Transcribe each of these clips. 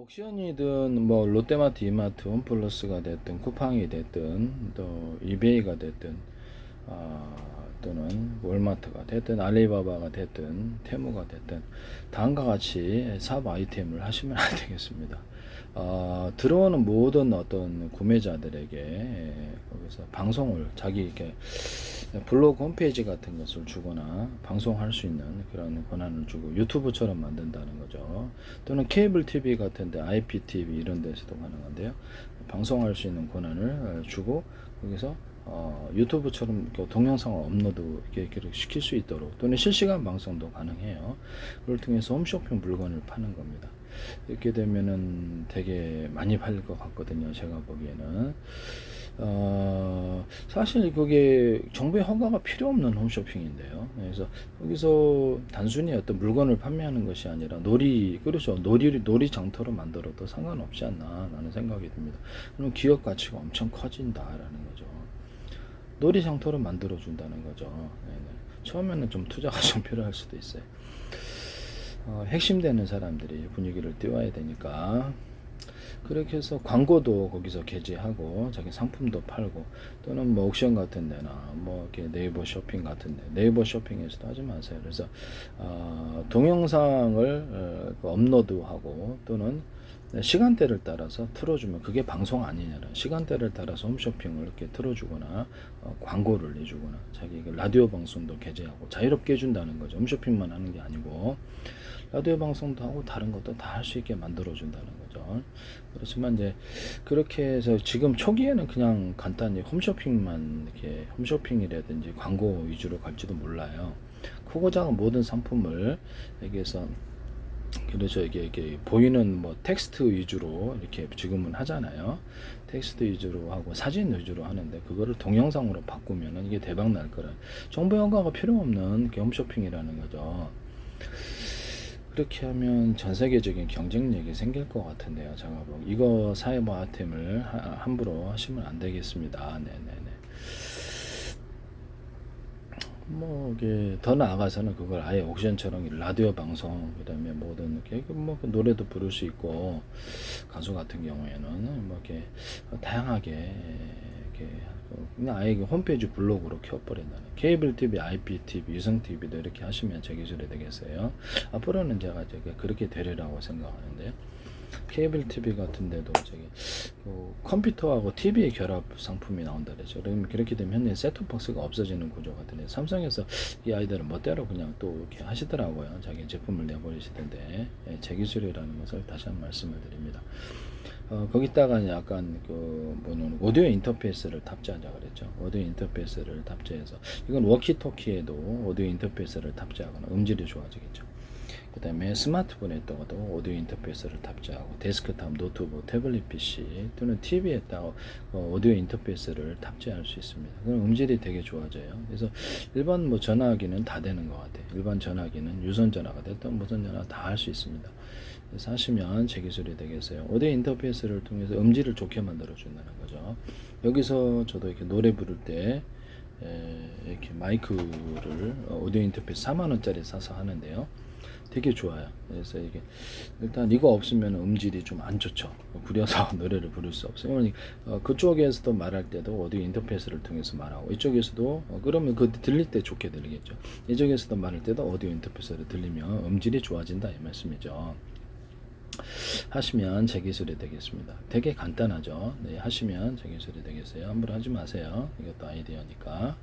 옥션이든 뭐 롯데마트, 이마트, 홈플러스가 됐든 쿠팡이 됐든 또 이베이가 됐든 또는 월마트가 됐든 알리바바가 됐든 테무가 됐든 다음과 같이 사업 아이템을 하시면 안 되겠습니다. 들어오는 모든 어떤 구매자들에게 거기서 방송을 자기 이렇게 블로그 홈페이지 같은 것을 주거나 방송할 수 있는 그런 권한을 주고 유튜브처럼 만든다는 거죠. 또는 케이블 TV 같은데 IPTV 이런 데서도 가능한데요. 방송할 수 있는 권한을 주고 거기서 유튜브처럼 동영상을 업로드 이렇게 시킬 수 있도록 또는 실시간 방송도 가능해요. 그걸 통해서 홈쇼핑 물건을 파는 겁니다. 이렇게 되면은 되게 많이 팔릴 것 같거든요. 제가 보기에는. 사실 그게 정부의 허가가 필요 없는 홈쇼핑인데요. 그래서 여기서 단순히 어떤 물건을 판매하는 것이 아니라 그렇죠. 놀이 장터로 만들어도 상관없지 않나 라는 생각이 듭니다. 그럼 기업 가치가 엄청 커진다라는 거죠. 놀이 장터로 만들어 준다는 거죠. 네네. 처음에는 좀 투자가 좀 필요할 수도 있어요. 핵심되는 사람들이 분위기를 띄워야 되니까 그렇게 해서 광고도 거기서 게재하고 자기 상품도 팔고 또는 뭐 옥션 같은 데나 뭐 이렇게 네이버 쇼핑 같은 데 네이버 쇼핑에서도 하지 마세요. 그래서 동영상을 업로드하고 또는 시간대를 따라서 틀어주면 그게 방송 아니냐는 시간대를 따라서 홈쇼핑을 이렇게 틀어주거나 광고를 내주거나 자기 라디오 방송도 게재하고 자유롭게 해준다는 거죠. 홈쇼핑만 하는 게 아니고 라디오 방송도 하고 다른 것도 다 할 수 있게 만들어 준다는 거죠. 그렇지만 이제 그렇게 해서 지금 초기에는 그냥 간단히 홈쇼핑만 이렇게 홈쇼핑이라든지 광고 위주로 갈지도 몰라요. 크고 작은 모든 상품을 여기에서 그래서 이게 보이는 뭐 텍스트 위주로 이렇게 지금은 하잖아요. 텍스트 위주로 하고 사진 위주로 하는데 그거를 동영상으로 바꾸면은 이게 대박 날 거라. 정보 연가가 필요 없는 홈쇼핑이라는 거죠. 그렇게 하면 전 세계적인 경쟁력이 생길 것 같은데요. 제가 이거 사이버 아이템을 함부로 하시면 안 되겠습니다. 네네네. 뭐 이게 더 나아가서는 그걸 아예 옥션처럼 라디오 방송 그다음에 모든 이렇게 뭐 노래도 부를 수 있고 가수 같은 경우에는 뭐 이렇게 다양하게 이렇게 그냥 아예 홈페이지 블로그로 켜버린다는 케이블 TV, IPTV, 유성 TV도 이렇게 하시면 제 기술이 되겠어요. 앞으로는 제가 그렇게 되리라고 생각하는데요. 케이블 TV 같은 데도 컴퓨터하고 TV 결합 상품이 나온다 그러죠. 그러면 그렇게 되면 현재 셋톱박스가 없어지는 구조가 되네요. 삼성에서 이 아이들은 멋대로 그냥 또 이렇게 하시더라고요. 자기 제품을 내버리시던데 제 기술이라는 것을 다시 한번 말씀을 드립니다. 거기다가 약간 오디오 인터페이스를 탑재하자 그랬죠. 오디오 인터페이스를 탑재해서 이건 워키토키에도 오디오 인터페이스를 탑재하거나 음질이 좋아지겠죠. 그 다음에 스마트폰에다가도 오디오 인터페이스를 탑재하고 데스크탑, 노트북, 태블릿 PC 또는 TV에다가 오디오 인터페이스를 탑재할 수 있습니다. 그럼 음질이 되게 좋아져요. 그래서 일반 뭐 전화기는 다 되는 것 같아요. 일반 전화기는 유선 전화가 됐든 무선 전화 다 할 수 있습니다. 그래서 하시면 제 기술이 되겠어요. 오디오 인터페이스를 통해서 음질을 좋게 만들어 준다는 거죠. 여기서 저도 이렇게 노래 부를 때 이렇게 마이크를 오디오 인터페이스 4만원짜리 사서 하는데요. 되게 좋아요. 그래서 이게 일단 이거 없으면 음질이 좀 안 좋죠. 구려서 노래를 부를 수 없어요. 그쪽에서도 말할 때도 오디오 인터페이스를 통해서 말하고 이쪽에서도 그러면 그 들릴 때 좋게 들리겠죠. 이쪽에서도 말할 때도 오디오 인터페이스를 들리면 음질이 좋아진다 이 말씀이죠. 하시면 제 기술이 되겠습니다. 되게 간단하죠. 네, 하시면 제 기술이 되겠어요. 함부로 하지 마세요. 이것도 아이디어니까.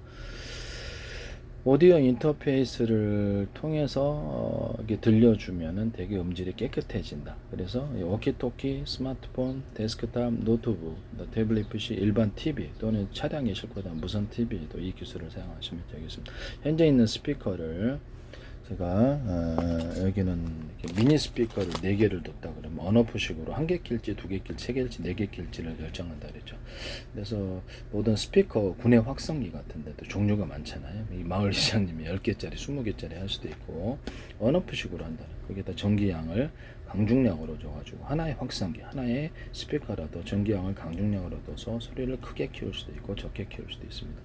오디오 인터페이스를 통해서 이게 들려주면은 되게 음질이 깨끗해진다. 그래서 워키토키, 스마트폰, 데스크탑, 노트북, 태블릿 PC, 일반 TV 또는 차량에 싣고 다니는 무선 TV도 이 기술을 사용하시면 되겠습니다. 현재 있는 스피커를 제가 여기는 미니 스피커를 4개를 뒀다 그러면 언어프식으로 1개 낄지 2개 낄지 3개 낄지 4개 낄지를 결정한다 그랬죠. 그래서 모든 스피커 구내 확성기 같은 데도 종류가 많잖아요. 이 마을 시장님이 10개짜리 20개짜리 할 수도 있고 언어프식으로 한다. 거기다 전기양을 강중량으로 줘가지고 하나의 확성기, 하나의 스피커라도 전기양을 강중량으로 둬서 소리를 크게 키울 수도 있고 적게 키울 수도 있습니다.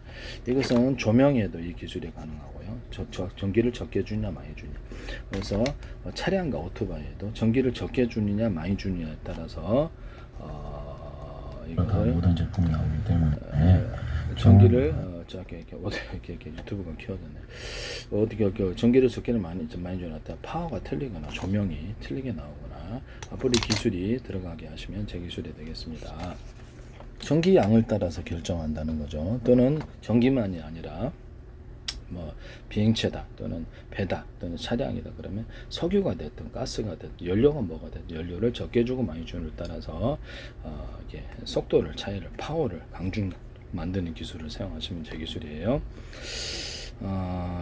이것은 조명에도 이 기술이 가능하고요. 전기를 적게 주냐 많이 주냐. 그래서 차량과 오토바이에도 전기를 적게 주느냐 많이 주느냐에 따라서 이것을 모든 제품이 나오기 때문에 전기를 이렇게 유튜브가 키워졌네. 어떻게 전기를 적게는 많이 줘놨다. 파워가 틀리거나 조명이 틀리게 나오거나 앞으로 이 기술이 들어가게 하시면 제 기술이 되겠습니다. 전기 양을 따라서 결정한다는 거죠. 또는 전기만이 아니라 뭐 비행체다 또는 배다 또는 차량이다 그러면 석유가 됐든 가스가 됐든 연료가 뭐가 됐든 연료를 적게 주고 많이 주는에 따라서 이게 속도를 차이를 파워를 강중 만드는 기술을 사용하시면 제 기술이에요.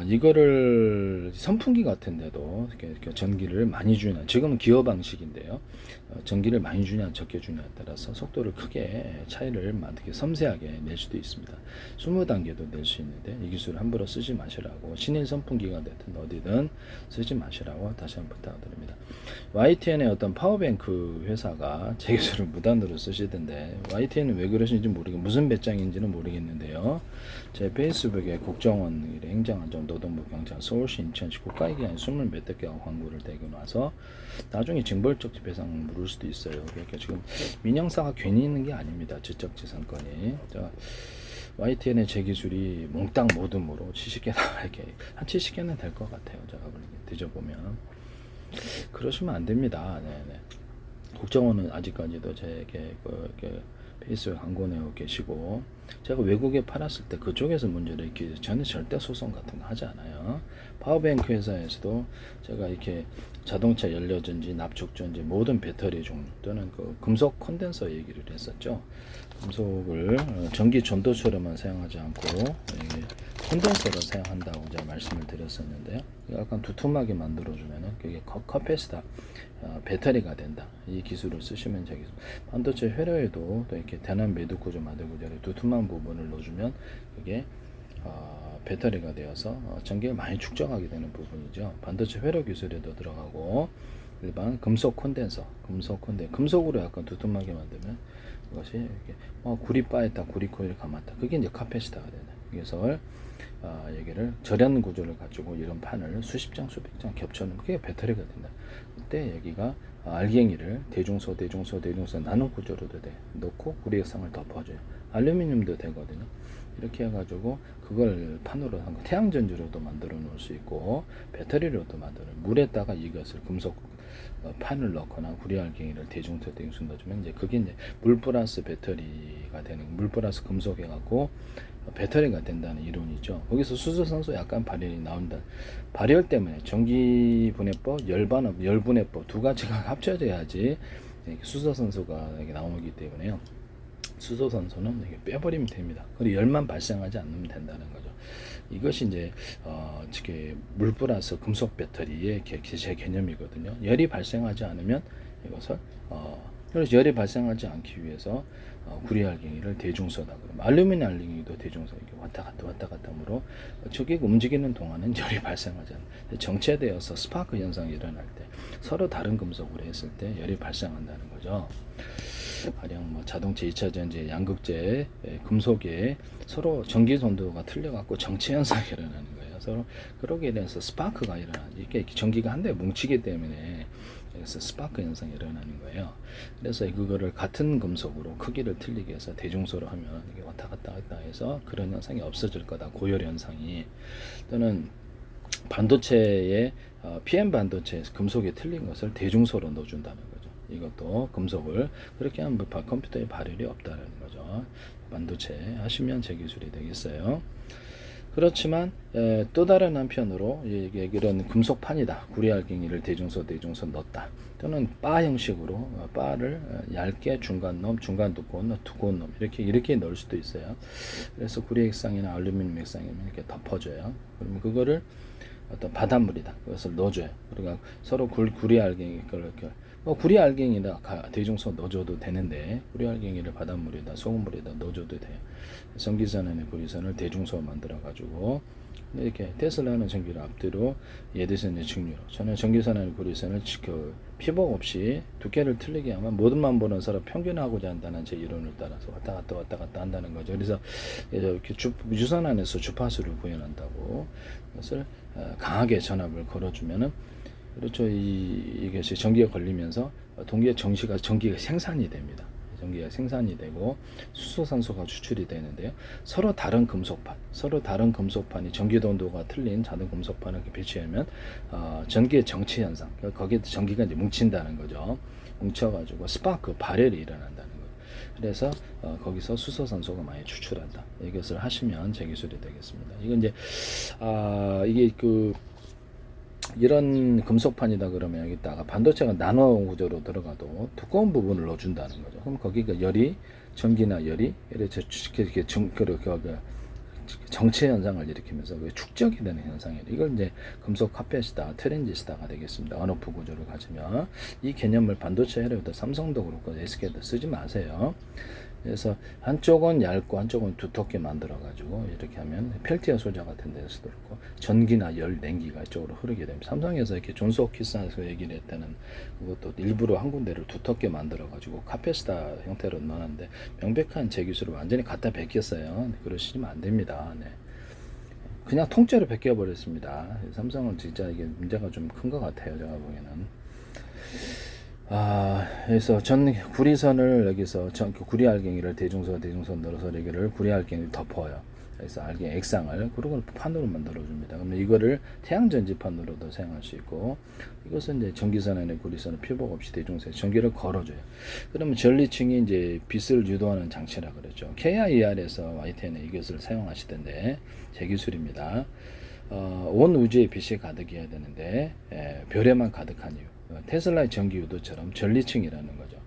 이거를 선풍기 같은데도 이렇게 전기를 많이 주냐, 지금은 기어 방식인데요. 전기를 많이 주냐 적게 주냐에 따라서 속도를 크게 차이를 많게 섬세하게 낼 수도 있습니다. 20단계도 낼 수 있는데 이 기술을 함부로 쓰지 마시라고, 신인 선풍기가 됐든 어디든 쓰지 마시라고 다시 한번 부탁드립니다. YTN의 어떤 파워뱅크 회사가 제 기술을 무단으로 쓰시던데 YTN은 왜 그러신지 모르겠고 무슨 배짱인지는 모르겠는데요. 제 페이스북에 국정원 행정안전 노동부 경찰 서울시 인천시 국가기관 20몇 개가 광고를 대고 나서 나중에 징벌적 배상 물을 수도 있어요. 그러니까 지금 민영사가 괜히 있는 게 아닙니다. 지적재산권이. YTN의 제 기술이 몽땅 모둠으로 70개 이렇게 한 70개는 될 것 같아요. 제가 뒤져보면 그러시면 안 됩니다. 네네. 국정원은 아직까지도 제게 페이스북에 광고 내고 계시고, 제가 외국에 팔았을 때 그쪽에서 문제를 있기 위해서 저는 절대 소송 같은 거 하지 않아요. 파워뱅크 회사에서도 제가 이렇게 자동차 연료전지, 납축전지, 모든 배터리 종류 또는 그 금속 콘덴서 얘기를 했었죠. 금속을 전기 전도처럼만 사용하지 않고 콘덴서를 사용한다고 제가 말씀을 드렸었는데요. 약간 두툼하게 만들어주면은 그게 커패시다 배터리가 된다. 이 기술을 쓰시면 되겠습니다. 반도체 회로에도 또 이렇게 대난 매듭 구조 만들 구조를 두툼한 부분을 넣어주면 그게 배터리가 되어서 전기를 많이 축적하게 되는 부분이죠. 반도체 회로 기술에도 들어가고 일반 금속 콘덴서, 금속으로 약간 두툼하게 만들면 이것이 이렇게 구리 빠했다, 구리 코일 감았다. 그게 이제 카패시타가 되는. 그래서 여기를 절연 구조를 가지고 이런 판을 수십 장, 수백 장 겹쳐놓으면 그게 배터리가 된다. 그때 여기가 알갱이를 대중소 나눔 구조로도 돼. 넣고 구리 액상을 덮어줘요. 알루미늄도 되거든요. 이렇게 해가지고 그걸 판으로 한 거 태양전지로도 만들어 놓을 수 있고 배터리로도 만들어 물에다가 이것을 금속 판을 넣거나 구리 알갱이를 대중소 넣어주면 이제 그게 이제 물 플러스 배터리가 되는, 물 플러스 금속 해갖고 배터리가 된다는 이론이죠. 거기서 수소산소 약간 발열이 나온다. 발열 때문에 전기분해법, 열분해법 두 가지가 합쳐져야지 수소산소가 나오기 때문에요. 수소산소는 이렇게 빼버리면 됩니다. 그리고 열만 발생하지 않으면 된다는 거죠. 이것이 이제 물 플러스 금속 배터리의 제 개념이거든요. 열이 발생하지 않으면 이것을 그래서 열이 발생하지 않기 위해서 구리 알갱이를 대중소다 그러면 알루미늄 알갱이도 대중소 이렇게 왔다 갔다 하므로 저게 움직이는 동안은 열이 발생하지 않는다. 정체되어서 스파크 현상이 일어날 때 서로 다른 금속으로 했을 때 열이 발생한다는 거죠. 가령 뭐 자동차 2차 전지, 양극재, 금속에 서로 전기 전도가 틀려갖고 정체 현상이 일어나는 거예요. 서로 그러게 돼서 스파크가 이게 전기가 한 대에 뭉치기 때문에 그래서 스파크 현상이 일어나는 거예요. 그래서 그거를 같은 금속으로 크기를 틀리게 해서 대중소로 하면 이게 왔다 갔다 해서 그런 현상이 없어질 거다. 고열 현상이. 또는 반도체에 PM 반도체 금속이 틀린 것을 대중소로 넣어준다는 거죠. 이것도 금속을 그렇게 하면 컴퓨터에 발열이 없다는 거죠. 반도체 하시면 제 기술이 되겠어요. 그렇지만 또 다른 한편으로 이런 금속판이다. 구리 알갱이를 대중소 넣었다. 또는 바 형식으로 바를 얇게 중간 두꺼운 놈 이렇게 넣을 수도 있어요. 그래서 구리 액상이나 알루미늄 액상이면 이렇게 덮어줘요. 그러면 그거를 어떤 바닷물이다. 그것을 넣어줘요. 그러니까 서로 구리 알갱이 구리 알갱이나 대중소 넣어줘도 되는데 구리 알갱이를 바닷물에다 소금물에다 넣어줘도 돼요. 전기선에 구리선을 대중소 만들어 가지고 이렇게 테슬라는 전기를 앞뒤로 예대선의 직류로, 저는 전기선의 구리선을 피복 없이 두께를 틀리게 하면 모든만 보는 사람 평균하고자 한다는 제 이론을 따라서 왔다 갔다 한다는 거죠. 그래서 이렇게 유선 안에서 주파수를 구현한다고, 그것을 강하게 전압을 걸어주면은, 그렇죠. 이것이 전기가 걸리면서 전기가 생산이 됩니다. 전기가 생산이 되고 수소산소가 추출이 되는데요. 서로 다른 금속판이 전기도 온도가 틀린 다른 금속판을 배치하면 전기의 정치 현상, 거기에 전기가 이제 뭉친다는 거죠. 뭉쳐가지고 스파크 발열이 일어난다는 거예요. 그래서 거기서 수소산소가 많이 추출한다. 이것을 하시면 제 기술이 되겠습니다. 이건 이제 이게 이런 금속판이다 그러면 여기다가 반도체가 나노 구조로 들어가도 두꺼운 부분을 넣어준다는 거죠. 그럼 거기가 전기나 열이 이렇게 정체 현상을 일으키면서 축적이 되는 현상이에요. 이걸 이제 금속 카펫이다, 트랜지스타가 되겠습니다. 언오프 구조를 가지면 이 개념을 반도체 해로부터 삼성도 그렇고 SK도 쓰지 마세요. 그래서 한쪽은 얇고 한쪽은 두텁게 만들어 가지고 이렇게 하면 펠티어 소자 같은 데서도 그렇고 전기나 열, 냉기가 이쪽으로 흐르게 됩니다. 삼성에서 이렇게 존스 홉킨스에서 얘기를 했다는 그것도 일부러 한 군데를 두텁게 만들어 가지고 카페스타 형태로 넣었는데 명백한 제 기술을 완전히 갖다 베꼈어요. 그러시면 안 됩니다. 네. 그냥 통째로 베껴 버렸습니다. 삼성은 진짜 이게 문제가 좀 큰 것 같아요. 제가 보기에는. 그래서 구리선을 여기서 구리 알갱이를 대중선 넣어서 여기를 구리 알갱이를 덮어요. 그래서 알갱이 액상을 그리고 판으로 만들어 줍니다. 그러면 이거를 태양 전지판으로도 사용할 수 있고, 이것은 이제 전기선 안에 구리선을 피복 없이 대중선에 전기를 걸어줘요. 그러면 전리층이 이제 빛을 유도하는 장치라 그랬죠. KIR에서 YTN에 이것을 사용하시던데 제 기술입니다. 온 우주에 빛이 가득해야 되는데 별에만 가득한 이유. 테슬라의 전기 유도처럼 전리층이라는 거죠.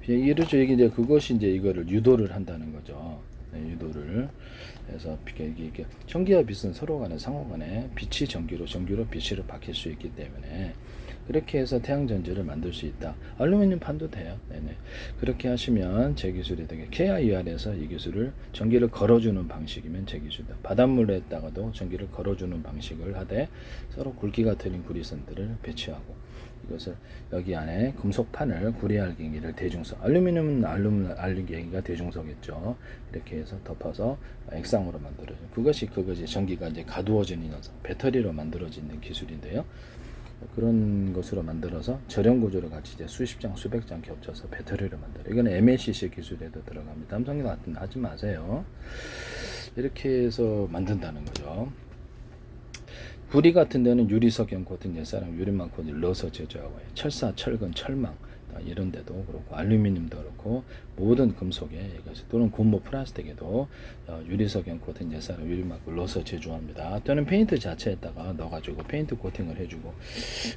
이렇죠. 이게 이제 그것이 이제 이거를 유도를 한다는 거죠. 유도를. 그래서 이게 전기와 빛은 서로 간에 상호 간에 빛이 전기로 빛으로 바뀔 수 있기 때문에 그렇게 해서 태양 전지를 만들 수 있다. 알루미늄 판도 돼요. 네네. 그렇게 하시면 제 기술이 되게 KIR에서 이 기술을 전기를 걸어주는 방식이면 제 기술이다. 바닷물에다가도 전기를 걸어주는 방식을 하되 서로 굵기가 틀린 구리선들을 배치하고 이것을 여기 안에 금속판을 구리 알갱이를 대중석, 알루미늄은 알갱이가 대중석이겠죠. 이렇게 해서 덮어서 액상으로 만들어요. 그것이 전기가 이제 가두어지는 현상, 배터리로 만들어지는 기술인데요. 그런 것으로 만들어서 절연 구조를 같이 이제 수십 장, 수백 장 겹쳐서 배터리를 만들어요. 이건 MLCC 기술에도 들어갑니다. 삼성이 하지 마세요. 이렇게 해서 만든다는 거죠. 구리 같은 데는 유리석형 코팅, 옛사람 유리망 코팅을 넣어서 제조하고, 철사, 철근, 철망 이런 데도 그렇고, 알루미늄도 그렇고, 모든 금속에 또는 고무 플라스틱에도 유리석형 코팅, 옛사람 유리막을 넣어서 제조합니다. 또는 페인트 자체에다가 넣어가지고 페인트 코팅을 해주고,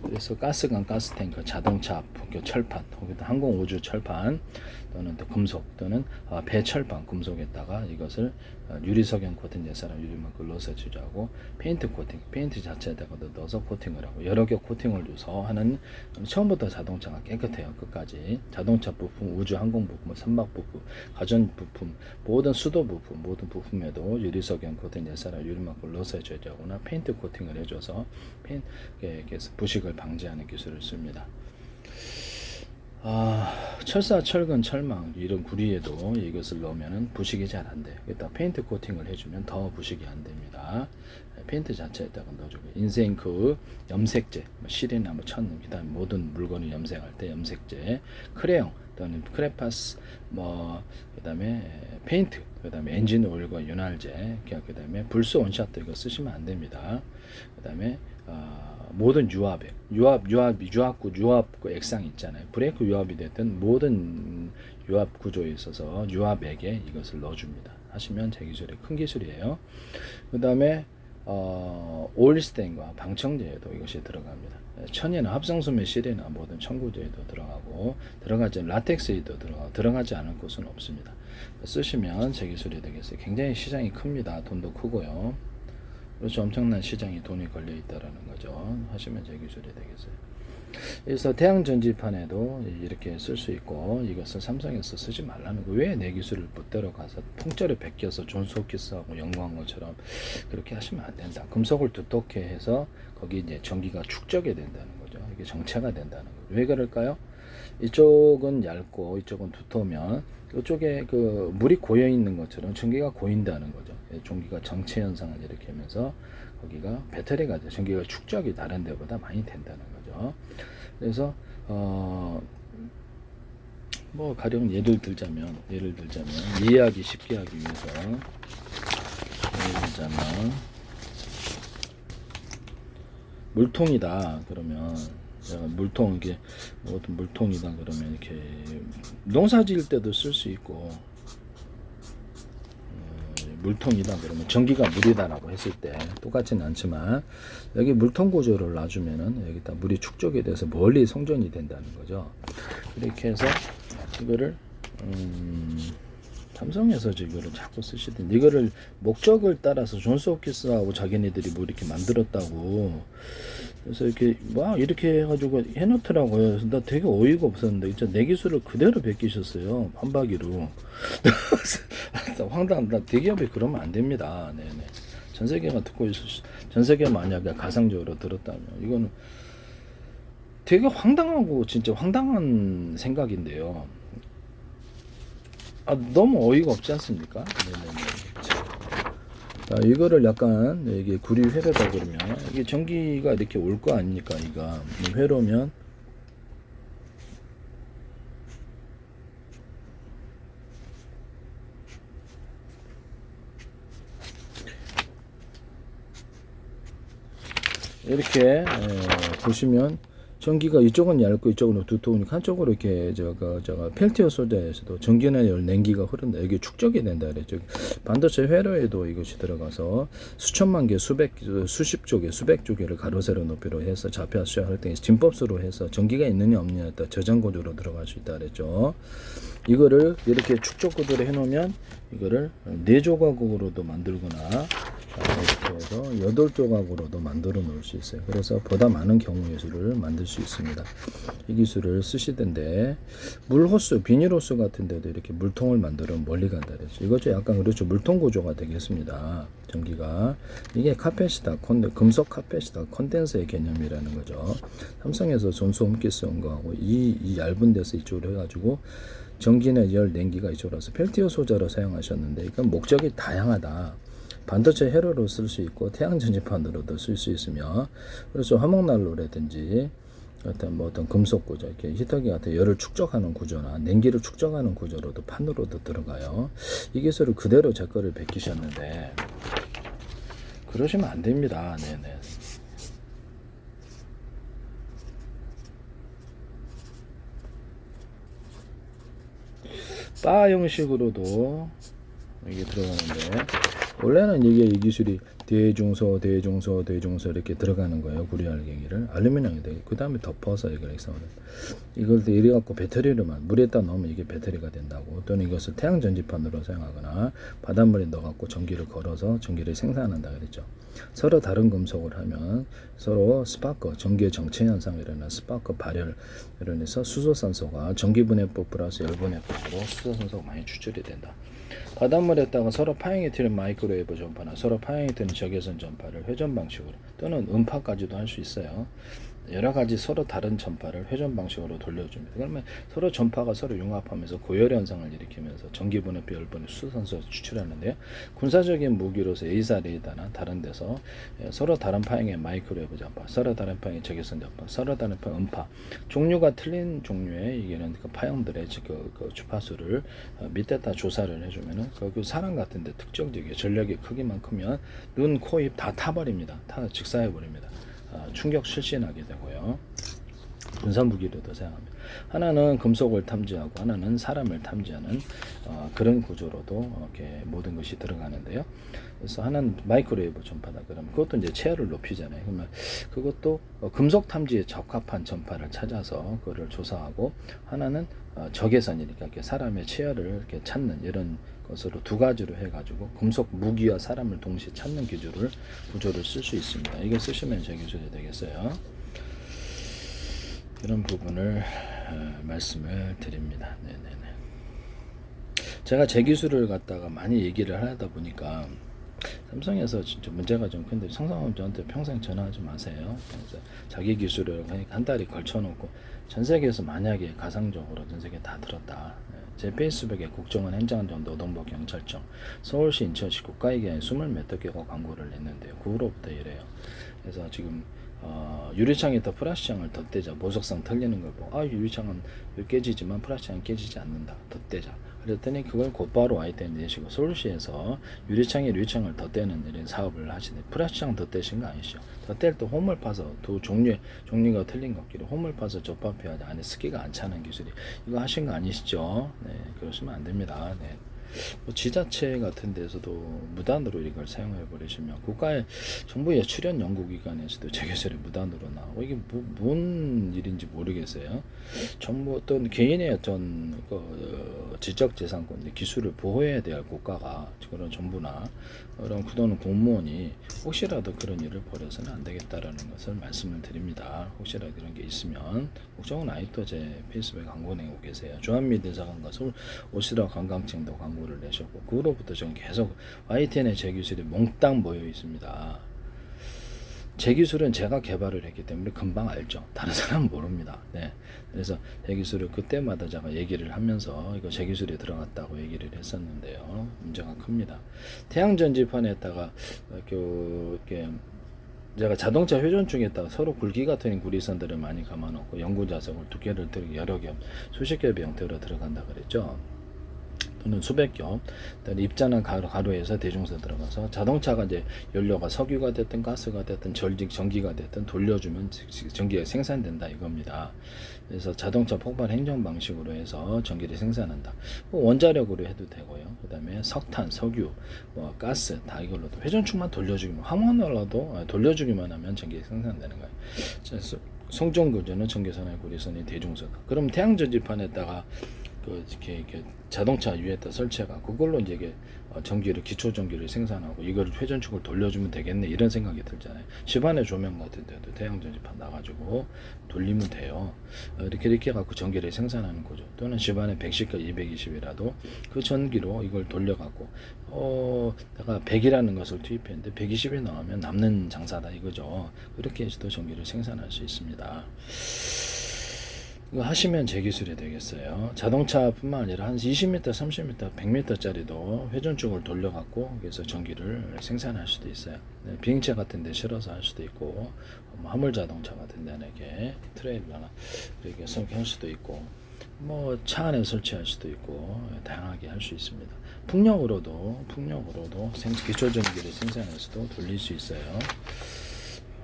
그래서 가스관, 가스탱크, 자동차 철판, 거기다 항공우주 철판, 또는 또 금속, 또는 배철판 금속에다가 이것을 유리석형 코팅, 옛사람 유리막을 넣어서 제조하고, 페인트 코팅, 페인트 자체에다가도 넣어서 코팅을 하고, 여러 개 코팅을 줘서 하는, 처음부터 자동차가 깨끗해요. 끝까지. 자동차 부품, 우주 항공 부품, 선박 부품, 가전 부품, 모든 수도 부품, 모든 부품에도 유리석형 코팅, 옛사람 유리막을 넣어서 제조하거나 페인트 코팅을 해줘서 부식을 방지하는 기술을 씁니다. 철사, 철근, 철망 이런 구리에도 이것을 넣으면 부식이 잘 안 돼요. 일단 페인트 코팅을 해주면 더 부식이 안 됩니다. 페인트 자체에다가 넣어주고, 인생크, 염색제, 실이나 천능, 그다음 모든 물건을 염색할 때 염색제, 크레용 또는 크레파스, 그다음에 페인트, 그다음에 엔진 오일과 윤활제, 그다음에 불소 원샷도 이거 쓰시면 안 됩니다. 그다음에 모든 유압 액상 있잖아요. 브레이크 유압이 됐든 모든 유압 구조에 있어서 유압액에 이것을 넣어줍니다. 하시면 제 기술이 큰 기술이에요. 그 다음에 오일스텐과 방청제에도 이것이 들어갑니다. 천연은 합성소매 실이나 모든 청구제에도 들어가고, 들어가지 라텍스에도 들어가지 않을 곳은 없습니다. 쓰시면 제 기술이 되겠어요. 굉장히 시장이 큽니다. 돈도 크고요. 그렇죠. 엄청난 시장이 돈이 걸려 있다라는 거죠. 하시면 제 기술이 되겠어요. 그래서 태양 전지판에도 이렇게 쓸 수 있고, 이것을 삼성에서 쓰지 말라는 거. 왜 내 기술을 멋대로 가서 통째로 베껴서 존스호키스하고 연구한 것처럼 그렇게 하시면 안 된다. 금속을 두텁게 해서 거기 이제 전기가 축적이 된다는 거죠. 이게 정체가 된다는 거죠. 왜 그럴까요? 이쪽은 얇고 이쪽은 두터우면 이쪽에 그 물이 고여 있는 것처럼 전기가 고인다는 거죠. 전기가 정체 현상을 이렇게 하면서 거기가 배터리가 돼. 전기가 축적이 다른 데보다 많이 된다는 거죠. 그래서 뭐 가령 예를 들자면 이해하기 쉽게 하기 위해서 예를 들자면 물통이다 그러면, 물통, 이게 어떤 물통이다 그러면 이렇게 농사 지을 때도 쓸 수 있고, 물통이다 그러면 전기가 물이다라고 했을 때 똑같지는 않지만, 여기 물통 구조를 놔주면은 여기다 물이 축적이 돼서 멀리 송전이 된다는 거죠. 이렇게 해서 이거를 삼성에서 이거를 자꾸 쓰시던, 이거를 목적을 따라서 존스호키스하고 자기네들이 뭐 이렇게 만들었다고, 그래서 이렇게 막 이렇게 해가지고 해놓더라고요. 그래서 나 되게 어이가 없었는데, 진짜 내 기술을 그대로 베끼셨어요, 판박이로. 황당. 나 대기업이 그러면 안 됩니다. 네네. 전 세계가 듣고 있을, 전 세계 만약에 가상적으로 들었다면 이거는 되게 황당하고 진짜 황당한 생각인데요. 너무 어이가 없지 않습니까? 네네네. 자, 이거를 약간 이게 구리 회로다 그러면 이게 전기가 이렇게 올 거 아닙니까? 이가 회로면 이렇게 보시면 전기가 이쪽은 얇고 이쪽은 두터우니까 한쪽으로 이렇게 저가 펠티어 소재에서도 전기나 열 냉기가 흐른다. 여기 축적이 된다 그랬죠. 반도체 회로에도 이것이 들어가서 수천만 개, 수십 조개, 수백 조개를 가로 세로 높이로 해서 좌표 수열할 때 진법수로 해서 전기가 있느냐 없느냐에 따라 저장 구조로 들어갈 수 있다 그랬죠. 이거를 이렇게 축적 구조로 해놓으면 이거를 4조각으로도 만들거나 이렇게 해서 8조각으로도 만들어 놓을 수 있어요. 그래서 보다 많은 경우의 수를 만들 수 있습니다. 이 기술을 쓰시던데, 물호스, 비닐호스 같은 데도 이렇게 물통을 만들면 멀리 간다 그랬죠. 이것도 약간 그렇죠. 물통 구조가 되겠습니다. 전기가. 이게 카펫이다. 금속 카펫이다. 콘덴서의 개념이라는 거죠. 삼성에서 존스홈키스 온 거하고 이 얇은 데서 이쪽으로 해가지고 전기나 열, 냉기가 이쪽으로 와서 펠티어 소재로 사용하셨는데, 이건 목적이 다양하다. 반도체 회로로 쓸 수 있고 태양 전지판으로도 쓸 수 있으며, 그래서 화목난로라든지 어떤 금속 구조, 이렇게 히터기 같은 열을 축적하는 구조나 냉기를 축적하는 구조로도 판으로도 들어가요. 이 기술을 그대로 제 거를 베끼셨는데 그러시면 안 됩니다. 네네. 바 형식으로도 이게 들어가는데, 원래는 이게 이 기술이 대중소 이렇게 들어가는 거예요. 구리알갱이를 알루미늄이 되게, 그 다음에 덮어서 이걸 해서 이걸 이래 갖고 배터리로만 물에다 넣으면 이게 배터리가 된다고, 또는 이것을 태양 전지판으로 사용하거나 바닷물에 넣어 갖고 전기를 걸어서 전기를 생산한다 그랬죠. 서로 다른 금속을 하면 서로 스파크, 전기의 정체 현상이 일어나 스파크 발열 이러면서 수소산소가 전기분해법 플러스 열분해법으로 수소산소가 많이 추출이 된다. 바닷물에다가 서로 파형이 튀는 마이크로웨이브 전파나 서로 파형이 튀는 적외선 전파를 회전 방식으로 또는 음파까지도 할 수 있어요. 여러 가지 서로 다른 전파를 회전 방식으로 돌려줍니다. 그러면 서로 전파가 서로 융합하면서 고열 현상을 일으키면서 전기분해표, 열분해, 수소산소 추출하는데요. 군사적인 무기로서 A사 레이더나 다른 데서 서로 다른 파형의 마이크로웨이브 전파, 서로 다른 파형의 적외선 전파, 서로 다른 파형 음파, 종류가 틀린 종류의 이게는 그 파형들의 그 주파수를 밑에다 조사를 해주면은 그 사람 같은데 특정적이게 전력이 크기만 크면 눈, 코, 입 다 타버립니다. 다 직사해 버립니다. 충격 실신하게 되고요. 군사무기로도 사용합니다. 하나는 금속을 탐지하고 하나는 사람을 탐지하는 그런 구조로도 이렇게 모든 것이 들어가는데요. 그래서 하나는 마이크로웨이브 전파다 그러면 그것도 이제 체열을 높이잖아요. 그러면 그것도 금속 탐지에 적합한 전파를 찾아서 그거를 조사하고, 하나는 적외선이니까 이렇게 사람의 체열을 이렇게 찾는 이런 것으로 두 가지로 해가지고 금속 무기와 사람을 동시에 찾는 구조를 쓸 수 있습니다. 이거 쓰시면 제 기술이 되겠어요. 이런 부분을 말씀을 드립니다. 네네네. 제가 제 기술을 갖다가 많이 얘기를 하다 보니까 삼성에서 진짜 문제가 좀 큰데 성상훈 저한테 평생 전화하지 마세요. 그래서 자기 기술을 한 달에 걸쳐놓고 전 세계에서 만약에 가상적으로 전 세계 다 들었다. 제 페이스북에 국정원 행정전 노동부 경찰청 서울시 인천시 국가기관에 20몇 개가 광고를 냈는데요. 그 후로부터 이래요. 그래서 지금 유리창에 더 플라스창을 덧대자 보석상 털리는 걸 보고 유리창은 깨지지만 플라스창은 깨지지 않는다. 덧대자. 그랬더니 그걸 곧바로 아이템 내시고 서울시에서 유리창을 덧대는 이런 사업을 하시네. 플라스창 덧대신 거 아니시죠? 덧댈 때 홈을 파서 두 종류가 틀린 것끼리 홈을 파서 접합해야 돼. 안에 습기가 안 차는 기술이. 이거 하신 거 아니시죠? 네, 그러시면 안 됩니다. 네. 뭐 지자체 같은 데서도 무단으로 이걸 사용해 버리시면 국가의 정부의 출연 연구기관에서도 제 기술이 무단으로 나오고 이게 뭔 일인지 모르겠어요. 정부 어떤 개인의 어떤 지적재산권 기술을 보호해야 될 국가가 그런 정부나 그런 그동안 공무원이 혹시라도 그런 일을 벌여서는 안 되겠다라는 것을 말씀을 드립니다. 혹시라도 그런 게 있으면 국정원 아직도 제 페이스북에 광고 내고 계세요. 주한미대사관과 서울 오시라 관광청도 광고를 내셨고 그 후로부터 저는 계속 YTN에 제 기술이 몽땅 모여 있습니다. 제 기술은 제가 개발을 했기 때문에 금방 알죠. 다른 사람은 모릅니다. 네. 그래서 제 기술을 그때마다 제가 얘기를 하면서 이거 제 기술이 들어갔다고 얘기를 했었는데요. 문제가 큽니다. 태양전지판에다가 이렇게 제가 자동차 회전축에다가 서로 굵기 같은 구리선들을 많이 감아놓고 연구자석을 두께를 여러 겹, 수십 겹의 형태로 들어간다 그랬죠. 또는 수백 겹, 입자나 가로에서 대중서 들어가서 자동차가 이제 연료가 석유가 됐든 가스가 됐든 전기가 됐든 돌려주면 전기가 생산된다 이겁니다. 그래서 자동차 폭발 행정 방식으로 해서 전기를 생산한다. 원자력으로 해도 되고요. 그 다음에 석탄, 석유, 가스 다 이걸로도 회전축만 돌려주기만 화물로도 돌려주기만 하면 전기 생산되는 거예요. 송전구조는 전기선의 구리선이 대중서다. 그럼 태양전지판에다가 이렇게 자동차 위에다 설치해가 그걸로 이제 이게 전기를 기초 전기를 생산하고 이걸 회전축을 돌려주면 되겠네 이런 생각이 들잖아요. 집안의 조명 같은 데도 태양전지판 나가지고 돌리면 돼요. 이렇게 갖고 전기를 생산하는 거죠. 또는 집안에 110과 220이라도 그 전기로 이걸 돌려갖고 내가 100이라는 것을 투입했는데 120이 나오면 남는 장사다 이거죠. 그렇게 해서도 전기를 생산할 수 있습니다. 이거 하시면 제 기술이 되겠어요. 자동차뿐만 아니라 한 20m, 30m, 100m짜리도 회전축을 돌려갖고 그래서 전기를 생산할 수도 있어요. 네, 비행체 같은 데 실어서 할 수도 있고 화물 자동차 같은 데는 이렇게 트레일러나 이렇게 설계할 수도 있고 차 안에 설치할 수도 있고 다양하게 할 수 있습니다. 풍력으로도 기초 전기를 생산해서도 돌릴 수 있어요.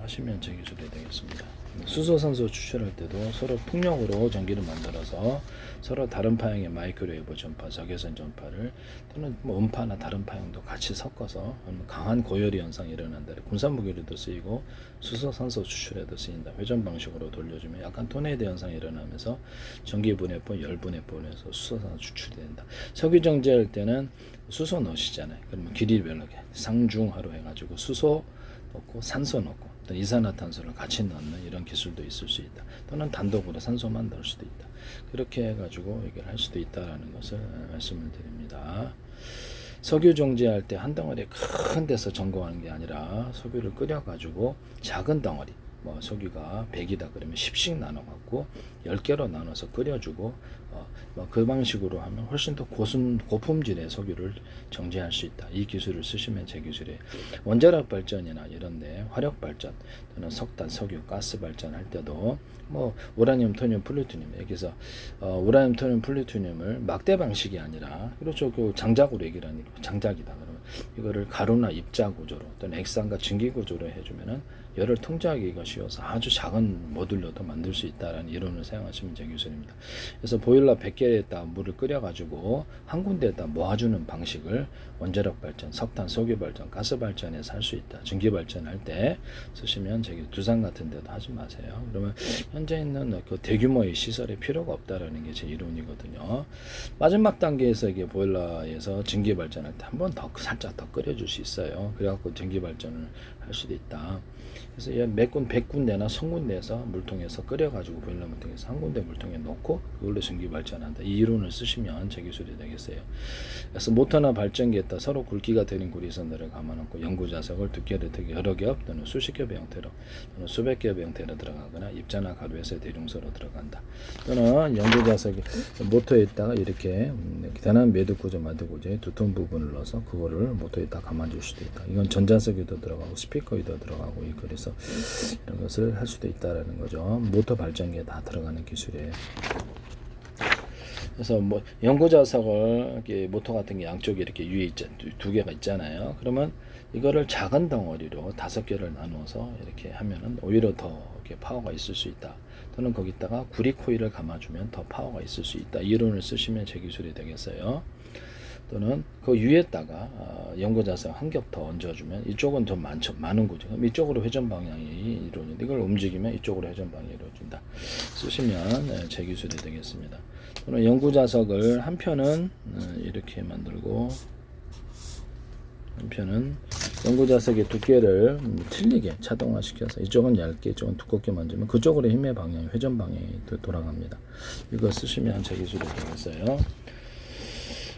하시면 제 기술이 되겠습니다. 수소, 산소 추출할 때도 서로 풍력으로 전기를 만들어서 서로 다른 파형의 마이크로웨이브 전파, 적외선 전파를 또는 음파나 다른 파형도 같이 섞어서 강한 고열이 현상이 일어난다. 군사무기로도 쓰이고 수소, 산소 추출에도 쓰인다. 회전 방식으로 돌려주면 약간 토네이도 현상이 일어나면서 전기 분해법, 열 분해법에서 수소, 산소 추출이 된다. 석유 정제할 때는 수소 넣으시잖아요. 그러면 길이별로 상중하로 해가지고 수소 넣고 산소 넣고 또 이산화탄소를 같이 넣는 이런 기술도 있을 수 있다. 또는 단독으로 산소만 넣을 수도 있다. 그렇게 해가지고 이걸 할 수도 있다라는 것을 말씀을 드립니다. 석유 정제할 때 한 덩어리 큰 데서 점검하는 게 아니라 석유를 끓여가지고 작은 덩어리 석유가 100이다 그러면 10씩 나눠갖고 10개로 나눠서 끓여주고 그 방식으로 하면 훨씬 더 고품질의 석유를 정제할 수 있다. 이 기술을 쓰시면 제 기술이 원자력 발전이나 이런데 화력 발전 또는 석탄, 석유, 가스 발전할 때도 우라늄, 토늄, 플루토늄 여기서 우라늄, 토늄, 플루토늄을 막대 방식이 아니라 그렇죠. 그 장작으로 얘기를 하니까 장작이다. 그러면 이거를 가루나 입자 구조로 또는 액상과 증기 구조로 해주면은 열을 통제하기가 쉬워서 아주 작은 모듈로도 만들 수 있다는 이론을 사용하시면 제 기술입니다. 그래서 보일러 100개에다 물을 끓여가지고 한 군데에다 모아주는 방식을 원자력 발전, 석탄, 석유 발전, 가스 발전에서 할 수 있다. 전기 발전할 때 쓰시면 제 두산 같은 데도 하지 마세요. 그러면 현재 있는 그 대규모의 시설이 필요가 없다라는 게 제 이론이거든요. 마지막 단계에서 이게 보일러에서 전기 발전할 때 한 번 더 살짝 더 끓여줄 수 있어요. 그래갖고 전기 발전을 할 수도 있다. 그래서 몇 군, 100군데나 1000군데에서 물통에서 끓여가지고 보일러 물통에서 한 군데 물통에 넣고 그걸로 전기 발전한다. 이 이론을 쓰시면 제 기술이 되겠어요. 그래서 모터나 발전기에 따라 서로 굵기가 되는 구리선들을 감아놓고 연구 자석을 두께를 되게 여러 겹 또는 수십 겹의 형태로 또는 수백 겹의 형태로 들어가거나 입자나 가루에서 대중소로 들어간다. 또는 연구 자석이 모터에 있다가 이렇게 대단한 매듭 구조, 마드 구조의 두툼 부분을 넣어서 그거를 모터에 다 감아줄 수도 있다. 이건 전자석에도 들어가고 스피커에도 들어가고 그래서 이런 것을 할 수도 있다라는 거죠. 모터 발전기에 다 들어가는 기술이에요. 그래서 뭐 연구 자석을 이렇게 모터 같은 게 양쪽에 이렇게 위에 두 개가 있잖아요. 그러면 이거를 작은 덩어리로 5개를 나누어서 이렇게 하면은 오히려 더 이렇게 파워가 있을 수 있다. 또는 거기다가 구리 코일을 감아주면 더 파워가 있을 수 있다. 이론을 쓰시면 제 기술이 되겠어요. 또는 그 위에다가 연구 자석 한 겹 더 얹어주면 이쪽은 좀 많은 거죠. 그럼 이쪽으로 회전 방향이 이루어진다. 이걸 움직이면 이쪽으로 회전 방향이 이루어진다. 쓰시면 제 기술이 되겠습니다. 또는 연구 자석을 한 편은 이렇게 만들고 한 편은 연구 자석의 두께를 틀리게 자동화시켜서 이쪽은 얇게 이쪽은 두껍게 만들면 그쪽으로 힘의 방향이 회전 방향이 돌아갑니다. 이거 쓰시면 제 기술이 되겠어요.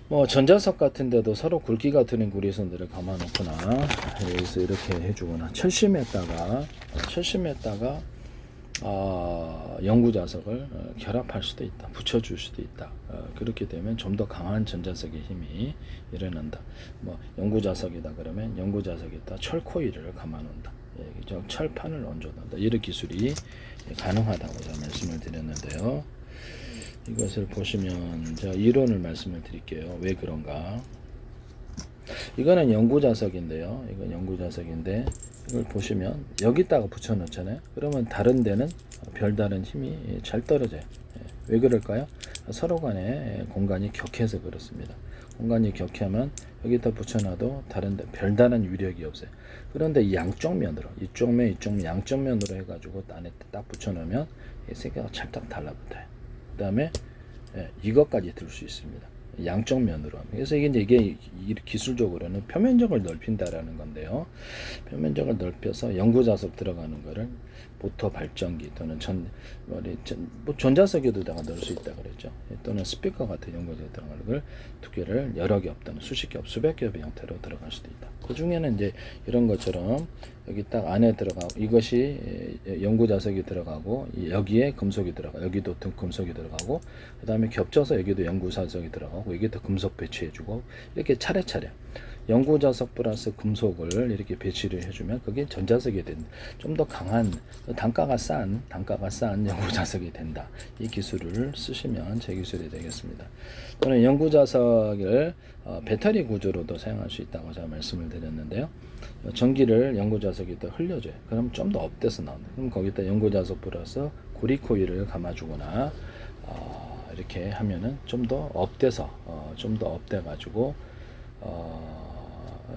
뭐 전자석 같은 데도 서로 굵기가 드는 구리선들을 감아놓거나 여기서 이렇게 해주거나 철심에다가 연구 자석을 결합할 수도 있다. 붙여줄 수도 있다. 그렇게 되면 좀 더 강한 전자석의 힘이 일어난다. 뭐 연구 자석이다 그러면 연구 자석에다 철 코일을 감아놓는다. 철판을 얹어놓는다. 이런 기술이 가능하다고 제가 말씀을 드렸는데요. 이것을 보시면 제가 이론을 말씀을 드릴게요. 왜 그런가? 이거는 연구 자석인데요. 이건 연구 자석인데 이걸 보시면 여기다가 붙여 놓잖아요. 그러면 다른 데는 별다른 힘이 잘 떨어져요. 왜 그럴까요? 서로 간에 공간이 격해서 그렇습니다. 공간이 격하면 여기다 붙여놔도 다른데 별다른 위력이 없어요. 그런데 양쪽 면으로 이쪽 면 양쪽 면으로 해가지고 안에 딱 붙여놓으면 세 개가 찰떡 달라붙어요. 그 다음에 이것까지 들 수 있습니다. 양쪽 면으로 하면. 그래서 이게 기술적으로는 표면적을 넓힌다라는 건데요. 표면적을 넓혀서 연구 자석 들어가는 거를 모터 발전기 또는 전자석에도 넣을 수 있다 그랬죠. 또는 스피커 같은 연구 자석 들어가는 걸 두께를 여러 겹 또는 수십 겹, 수백 겹의 형태로 들어갈 수도 있다. 그 중에는 이제 이런 것처럼 여기 딱 안에 들어가고 이것이 연구 자석이 들어가고 여기에 금속이 들어가 여기도 금속이 들어가고 그 다음에 겹쳐서 여기도 연구 자석이 들어가고 여기도 금속 배치해주고 이렇게 차례차례 연구 자석 플러스 금속을 이렇게 배치를 해주면 그게 전자석이 된다. 좀 더 강한 단가가 싼 연구 자석이 된다. 이 기술을 쓰시면 제 기술이 되겠습니다. 또는 연구 자석을 배터리 구조로도 사용할 수 있다고 제가 말씀을 드렸는데요. 전기를 연구 자석에다 흘려줘요. 그럼 좀 더 업돼서 나온다. 그럼 거기다 연구 자석 플러스 구리 코일을 감아주거나 이렇게 하면은 좀 더 업돼서 가지고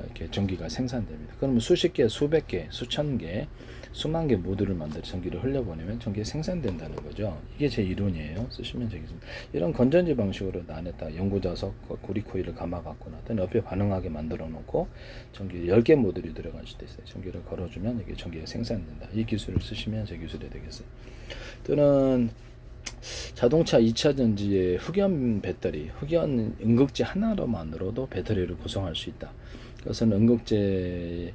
이렇게 전기가 생산됩니다. 그러면 수십 개, 수백 개, 수천 개, 수만 개 모듈을 만들어 전기를 흘려보내면 전기가 생산된다는 거죠. 이게 제 이론이에요. 쓰시면 되겠습니다. 이런 건전지 방식으로 안에다 연구 자석, 구리 코일을 감아갖거나 또는 옆에 반응하게 만들어 놓고 전기 10개 모듈이 들어갈 수도 있어요. 전기를 걸어주면 이게 전기가 생산된다. 이 기술을 쓰시면 제 기술이 되겠어요. 또는 자동차 2차 전지의 흑연 배터리, 흑연 음극재 하나로만으로도 배터리를 구성할 수 있다. 그것은 음극재에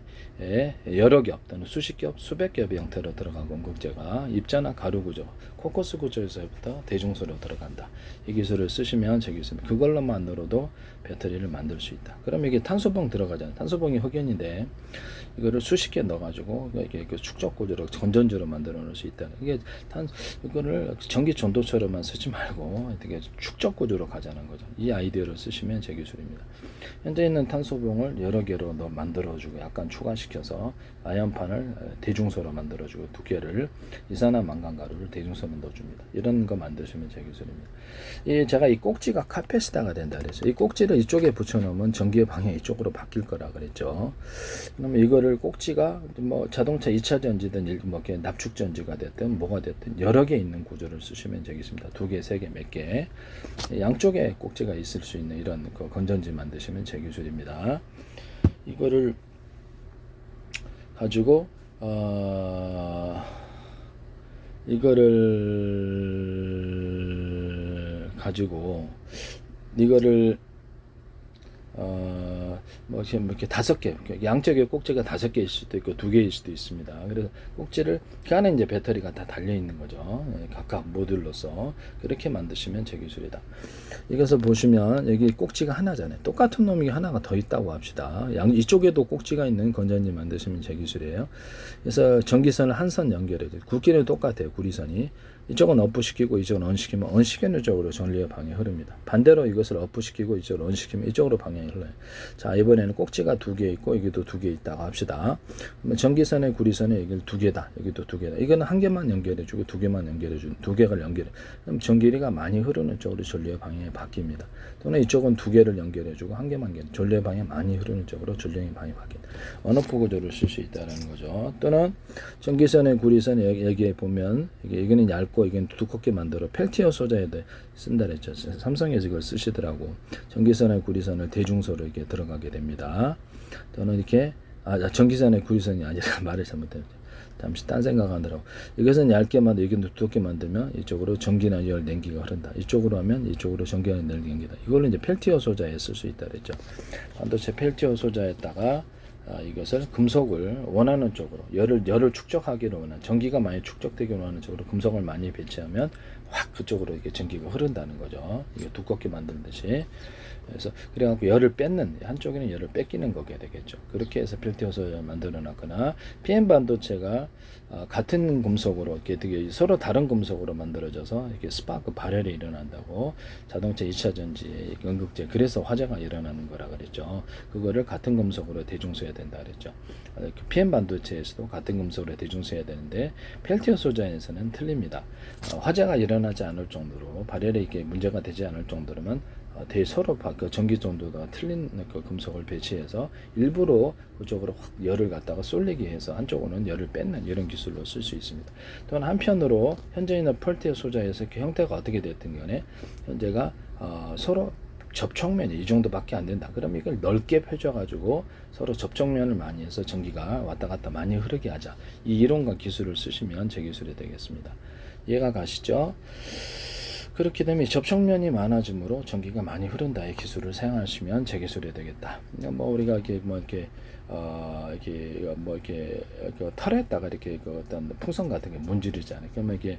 여러 겹 또는 수십 겹, 수백 겹의 형태로 들어가고 음극재가 입자나 가루 구조, 코커스 구조에서부터 대중소로 들어간다. 이 기술을 쓰시면 제 기술입니다. 그걸로만으로도 배터리를 만들 수 있다. 그럼 이게 탄소봉 들어가잖아요. 탄소봉이 흑연인데 이거를 수십 개 넣어가지고 이게 축적 구조로 건전지로 만들어 놓을 수 있다. 이게 이거를 전기 전도처럼만 쓰지 말고 되게 축적 구조로 가자는 거죠. 이 아이디어를 쓰시면 제 기술입니다. 현재 있는 탄소봉을 여러 개로 만들어주고 약간 추가시켜서 아연판을 대중소로 만들어주고 두께를 이산화망간 가루를 대중소로 넣어줍니다. 이런 거 만드시면 제 기술입니다. 제가 이 꼭지가 카페시다가 된다 그랬죠. 이 꼭지를 이쪽에 붙여놓으면 전기의 방향이 이쪽으로 바뀔 거라 그랬죠. 그러면 이거를 꼭지가 뭐 자동차 2차 전지든 뭐 납축 전지가 됐든 뭐가 됐든 여러 개 있는 구조를 쓰시면 되겠습니다. 2개, 3개, 몇 개. 양쪽에 꼭지가 있을 수 있는 이런 건전지 만드시면 제 기술입니다. 이거를 가지고 이거를 가지고 이거를 뭐 이렇게 5개, 양쪽에 꼭지가 5개일 수도 있고 2개일 수도 있습니다. 그래서 꼭지를 그 안에 이제 배터리가 다 달려 있는 거죠. 각각 모듈로서 그렇게 만드시면 제 기술이다. 이것을 보시면 여기 꼭지가 하나잖아요. 똑같은 놈이 하나가 더 있다고 합시다. 이쪽에도 꼭지가 있는 건전지 만드시면 제 기술이에요. 그래서 전기선을 한 선 연결해 줘요. 굵기는 똑같아요. 구리선이. 이쪽은 업시키고 이쪽은 언시키면 언시키는 쪽으로 전류의 방향이 흐릅니다. 반대로 이것을 업시키고 이쪽으로 언시키면 이쪽으로 방향이 흘러요. 자, 이번에는 꼭지가 2개 있고 여기도 2개 있다고 합시다. 그러면 전기선의 구리선에 여기 2개다. 여기도 2개다. 이거는 한 개만 연결해 주고 2개만 연결해 주고 2개를 연결해. 그럼 전기가 많이 흐르는 쪽으로 전류의 방향이 바뀝니다. 또는 이쪽은 2개를 연결해 주고 한 개만 연결해. 전류의 방향이 많이 흐르는 쪽으로 전류의 방향이 바뀐다. 언어프 구조를 쓸 수 있다는 거죠. 또는 전기선의 구리선에 여기에 보면 이거는 얇고 이건 두껍게 만들어 펠티어 소재에 쓴다 그랬죠. 삼성에서 이걸 쓰시더라고. 전기선의 구리선을 대중소로 이렇게 들어가게 됩니다. 또는 이렇게 전기선의 구리선이 아니라 말을 잘못했죠. 잠시 딴 생각하느라고. 이것은 얇게 만들, 이건 두껍게 만들면 이쪽으로 전기나 열 냉기가 흐른다. 이쪽으로 하면 이쪽으로 전기나 열 냉기다. 이걸로 이제 펠티어 소자에 쓸 수 있다 그랬죠. 반도체 펠티어 소자에다가 이것을 금속을 원하는 쪽으로 열을 축적하기로 원하는 전기가 많이 축적되기로 원하는 쪽으로 금속을 많이 배치하면 확 그쪽으로 이렇게 전기가 흐른다는 거죠. 이게 두껍게 만드는 듯이. 그래서 그래갖고 열을 뺏는 한쪽에는 열을 뺏기는 거게 되겠죠. 그렇게 해서 펠티어서 만들어놨거나 PM 반도체가 같은 금속으로 이렇게 되게 서로 다른 금속으로 만들어져서 이렇게 스파크 발열이 일어난다고 자동차 2차 전지 연극제 그래서 화재가 일어나는 거라 그랬죠. 그거를 같은 금속으로 대중소해야 된다 그랬죠. PM 반도체에서도 같은 금속으로 대중소해야 되는데 펠티어 소자에서는 틀립니다. 화재가 일어나지 않을 정도로 발열에 이게 문제가 되지 않을 정도로만 서로 전기 정도가 틀린 그 금속을 배치해서 일부러 그쪽으로 확 열을 갖다가 쏠리게 해서 한쪽으로는 열을 뺏는 이런 기술로 쓸 수 있습니다. 또한 한편으로 현재 있는 펠티어 소자에서 그 형태가 어떻게 됐든 간에 현재가 서로 접촉면이 이 정도밖에 안 된다. 그럼 이걸 넓게 펴줘가지고 서로 접촉면을 많이 해서 전기가 왔다 갔다 많이 흐르게 하자. 이 이론과 기술을 쓰시면 제 기술이 되겠습니다. 이해가 가시죠? 그렇게 되면 접촉면이 많아지므로 전기가 많이 흐른다의 기술을 사용하시면 제 기술이 되겠다. 뭐 우리가 이렇게 그 털에다가 이렇게 그 어떤 풍선 같은 게 문지르잖아요. 그러면 이게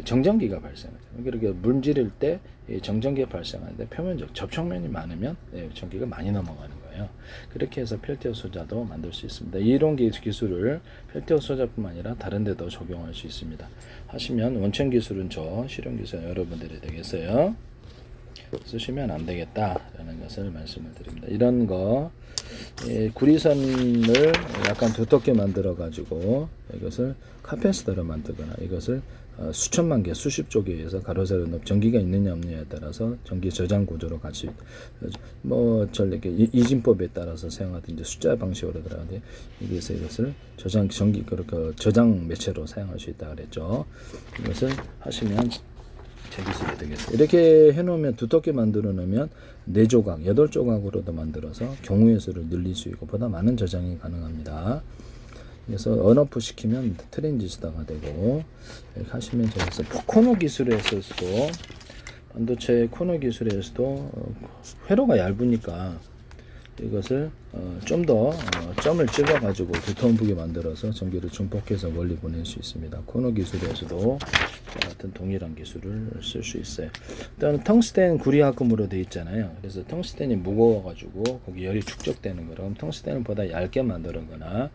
정전기가 발생하죠. 그렇게 문지를 때 정전기가 발생하는데 표면적 접촉면이 많으면 전기가 많이 넘어가는 거예요. 그렇게 해서 펠티어 소자도 만들 수 있습니다. 이런 기술을 펠티어 소자뿐만 아니라 다른 데도 적용할 수 있습니다. 하시면 원천 기술은 저, 실용 기술은 여러분들이 되겠어요. 쓰시면 안 되겠다라는 것을 말씀을 드립니다. 이런 거 구리선을 약간 두껍게 만들어 가지고 이것을 카펜스터로 만들거나 이것을 수천만 개, 수십 쪽에 의해서 가로 세로 전기가 있느냐 없느냐에 따라서 전기 저장 구조로 같이 이렇게 이진법에 따라서 사용하던 이제 숫자 방식으로 들어가는데 여기서 이것을 전기 그렇게 저장 매체로 사용할 수 있다 그랬죠. 이것을 하시면 제 기술이 되겠어요. 이렇게 해놓으면 두껍게 만들어 놓으면 4조각, 8조각으로도 만들어서 경우의 수를 늘릴 수 있고 보다 많은 저장이 가능합니다. 그래서 언오프 시키면 트랜지스터가 되고 이렇게 하시면 저기서 코너 기술에서도 반도체 코너 기술에서도 회로가 얇으니까 이것을 좀 더 점을 찍어 가지고 두터운 부게 만들어서 전기를 증폭해서 멀리 보낼 수 있습니다. 코너 기술에서도 같은 동일한 기술을 쓸 수 있어요. 일단 텅스텐 구리화금으로 되어 있잖아요. 그래서 텅스텐이 무거워 가지고 거기 열이 축적되는 거라 그럼 텅스텐을 보다 얇게 만들거나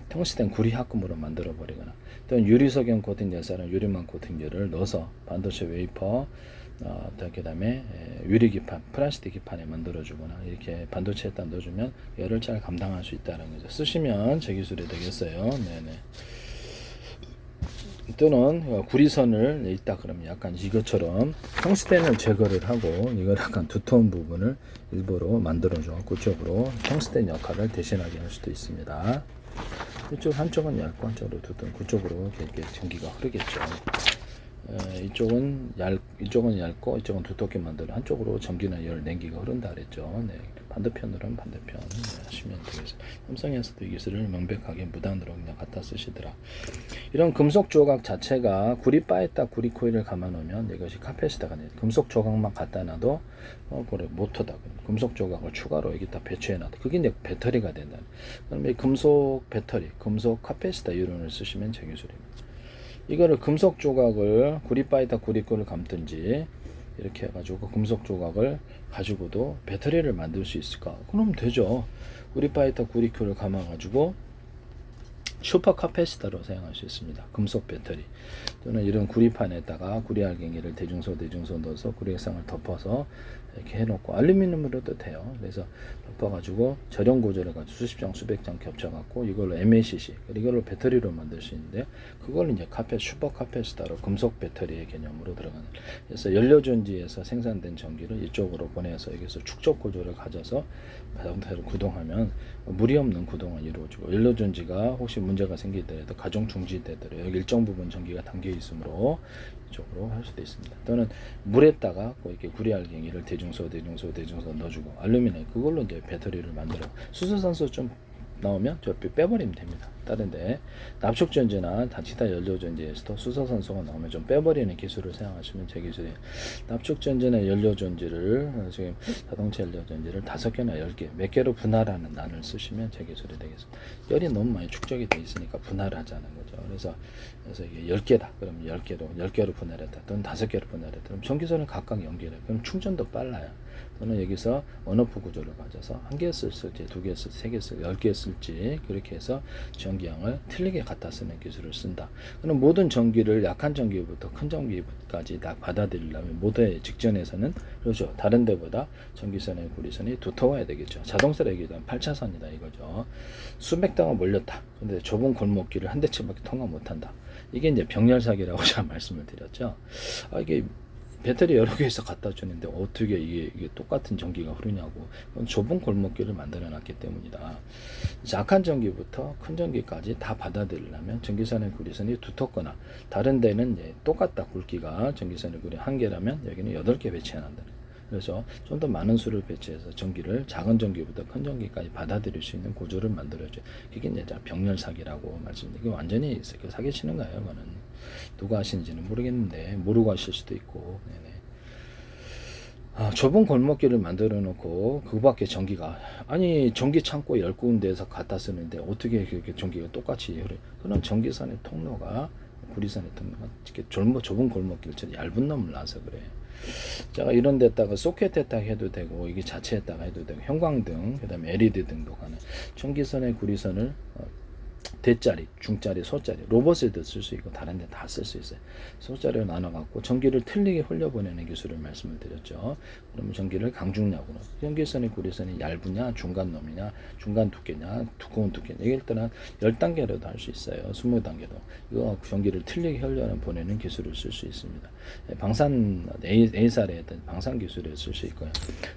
텅스텐 구리화금으로 만들어 버리거나 또는 유리석영 코팅 열사는 유리망 코팅제를 넣어서 반도체 웨이퍼 그 다음에 유리기판, 플라스틱 기판에 만들어주거나 이렇게 반도체에다 넣어주면 열을 잘 감당할 수 있다는 거죠. 쓰시면 제 기술이 되겠어요. 네네. 또는 구리선을 있다 그러면 약간 이것처럼 텅스텐을 제거를 하고 이걸 약간 두터운 부분을 일부러 만들어줘 그쪽으로 텅스텐 역할을 대신하게 할 수도 있습니다. 이쪽 한쪽은 얇고 한쪽으로 두터운 그쪽으로 이렇게 전기가 흐르겠죠. 이쪽은 얇고 이쪽은 두텁게 만들어 한쪽으로 전기나 열 냉기가 흐른다 그랬죠. 네. 반대편으로는 반대편 하시면 되겠습니다. 삼성에서도 이 기술을 명백하게 무단으로 그냥 갖다 쓰시더라. 이런 금속 조각 자체가 구리바에다 구리 코일을 감아 놓으면 이것이 카패시터가 돼요. 금속 조각만 갖다 놔도 그래 모터다. 금속 조각을 추가로 여기다 배치해 놔도 그게 이제 배터리가 된다. 그럼 이 금속 배터리, 금속 카패시터 이론을 쓰시면 제 기술입니다. 이거를 금속 조각을 구리바에다 구리 코일을 감든지 이렇게 해가지고 금속 조각을 가지고도 배터리를 만들 수 있을까? 그럼 되죠. 구리바에다 구리 코일을 감아가지고 슈퍼 카패시터로 사용할 수 있습니다. 금속 배터리 또는 이런 구리판에다가 구리 알갱이를 대중소 넣어서 구리 해상을 덮어서 이렇게 해놓고 알루미늄으로도 돼요. 그래서 덮어가지고 절연 구조를 가지고 수십 장 수백 장 겹쳐갖고 이걸로 MACC 이걸로 배터리로 만들 수 있는데 그걸 이제 슈퍼 카패시터로 금속 배터리의 개념으로 들어가는. 그래서 연료전지에서 생산된 전기를 이쪽으로 보내서 여기서 축적 구조를 가져서 자동차를 구동하면 무리 없는 구동은 이루어지고 연료전지가 혹시 문제가 생기더라도 가중 중지되더라도 여기 일정 부분 전기가 담겨 있으므로 이쪽으로 할 수도 있습니다. 또는 물에다가 이렇게 구리 알갱이를 대중소 넣어주고 알루미늄 그걸로 이제 배터리를 만들어 수소산소 좀 나오면 저 빼버리면 됩니다. 다른데 납축전지나 기타 연료전지에서도 수소산소가 나오면 좀 빼버리는 기술을 사용하시면 제 기술이에요. 납축전지나 연료전지를 지금 자동차 연료전지를 5개나 10개 몇 개로 분할하는 난을 쓰시면 제 기술이 되겠습니다. 열이 너무 많이 축적이 돼 있으니까 분할하자는 거죠. 그래서 이게 10개다. 그럼 10개로 분할했다. 또는 5개로 분할했다. 그럼 전기선을 각각 연결해. 그럼 충전도 빨라요. 또는 여기서 언오프 구조를 가져서 1개 쓸지 2개 쓸지 3개 쓸지 10개 쓸지 그렇게 해서 전기양을 틀리게 갖다 쓰는 기술을 쓴다. 그럼 모든 전기를 약한 전기부터 큰 전기까지 다 받아들이려면 모터의 직전에서는 그렇죠. 다른 데보다 전기선의 구리선이 두터워야 되겠죠. 자동차로 얘기하면 8차선이다 이거죠. 수백 대가 몰렸다. 근데 좁은 골목길을 한 대씩밖에 통과 못한다. 이게 이제 병렬사기라고 제가 말씀을 드렸죠. 이게 배터리 여러 개에서 갖다 주는데 어떻게 이게 똑같은 전기가 흐르냐고. 좁은 골목길을 만들어 놨기 때문이다. 약한 전기부터 큰 전기까지 다 받아들이려면 전기선의 구리선이 두텁거나 다른 데는 이제 똑같다. 굵기가 전기선의 구리 1개라면 여기는 8개 배치해 놨다. 그래서 좀 더 많은 수를 배치해서 전기를 작은 전기부터 큰 전기까지 받아들일 수 있는 구조를 만들어줘요. 그게 이제 병렬사기라고 말씀드리고 이게 완전히 사기치는 거예요. 그거는 누가 하시는지는 모르겠는데 모르고 하실 수도 있고. 좁은 골목길을 만들어 놓고 그밖에 전기가 전기 창고 10군데에서 갖다 쓰는데 어떻게 그렇게 전기가 똑같이 흐르. 그런 전기선의 통로가 구리선의 통로가 이렇게 좁은 골목길처럼 얇은 놈을 놔서 그래. 제가 이런 데다가 소켓에다가 해도 되고 이게 자체에다가 해도 되고 형광등 그다음에 LED 등도 가는 전기선의 구리선을 대짜리, 중짜리, 소짜리 로봇에도 쓸 수 있고 다른 데 다 쓸 수 있어요. 소짜리로 나눠 갖고 전기를 틀리게 흘려보내는 기술을 말씀을 드렸죠. 그러면 전기를 강중량으로 전기선의 구리선이 얇으냐 중간 놈이냐 중간 두께냐 두꺼운 두께냐 이럴 때는 10단계로도 할 수 있어요. 20단계도 이거 전기를 틀리게 흘려보내는 기술을 쓸 수 있습니다. 방산 A사례 했던 방산 기술을 쓸 수 있고요.